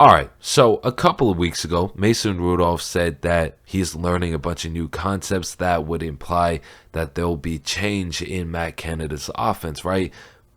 All right, so a couple of weeks ago, Mason Rudolph said that he's learning a bunch of new concepts that would imply that there'll be change in Matt Canada's offense, right?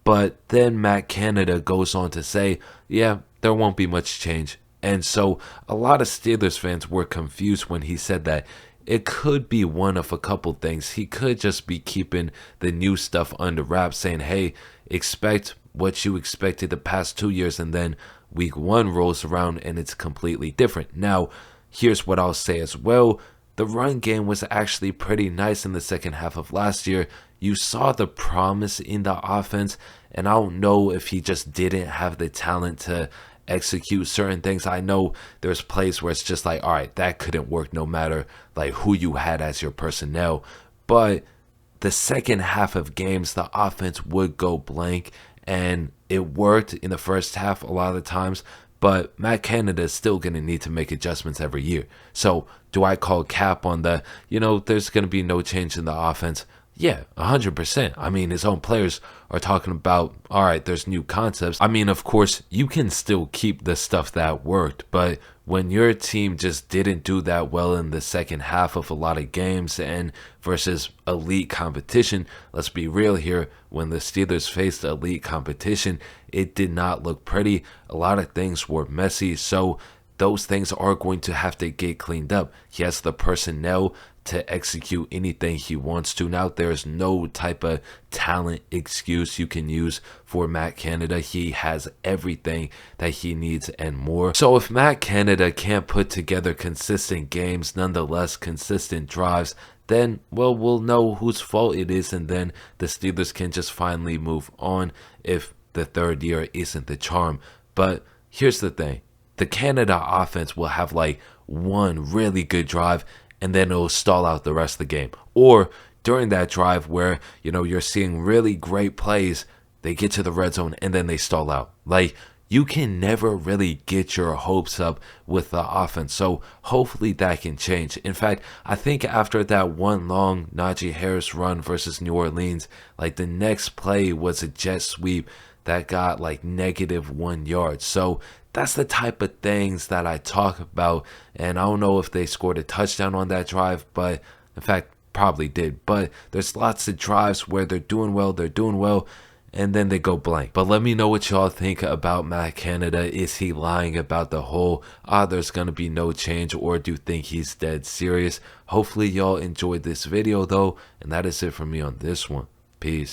But then Matt Canada goes on to say, yeah, there won't be much change. And so a lot of Steelers fans were confused when he said that. It could be one of a couple things. He could just be keeping the new stuff under wraps, saying, hey, expect what you expected the past 2 years, and then week one rolls around and it's completely different. Now, here's what I'll say as well. The run game was actually pretty nice in the second half of last year. You saw the promise in the offense, and I don't know if he just didn't have the talent to execute certain things. I know there's plays where it's just like, all right, that couldn't work no matter like who you had as your personnel. But the second half of games, the offense would go blank, and it worked in the first half a lot of the times. But Matt Canada is still going to need to make adjustments every year. So do I call cap on there's going to be no change in the offense? Yeah, 100%. I mean, his own players are talking about, all right, there's new concepts. I mean, of course, you can still keep the stuff that worked, but when your team just didn't do that well in the second half of a lot of games and versus elite competition, let's be real here, when the Steelers faced elite competition, it did not look pretty. A lot of things were messy, so those things are going to have to get cleaned up. He has the personnel to execute anything he wants to. Now, there's no type of talent excuse you can use for Matt Canada. He has everything that he needs and more. So if Matt Canada can't put together consistent games, nonetheless consistent drives, then, well, we'll know whose fault it is, and then the Steelers can just finally move on if the third year isn't the charm. But here's the thing. The Canada offense will have like one really good drive, and then it'll stall out the rest of the game. Or during that drive where, you're seeing really great plays, they get to the red zone and then they stall out. Like, you can never really get your hopes up with the offense. So hopefully that can change. In fact, I think after that one long Najee Harris run versus New Orleans, like the next play was a jet sweep that got like -1 yard. So that's the type of things that I talk about. And I don't know if they scored a touchdown on that drive, but in fact, probably did. But there's lots of drives where they're doing well, and then they go blank. But let me know what y'all think about Matt Canada. Is he lying about the whole, there's going to be no change, or do you think he's dead serious? Hopefully y'all enjoyed this video though, and that is it for me on this one. Peace.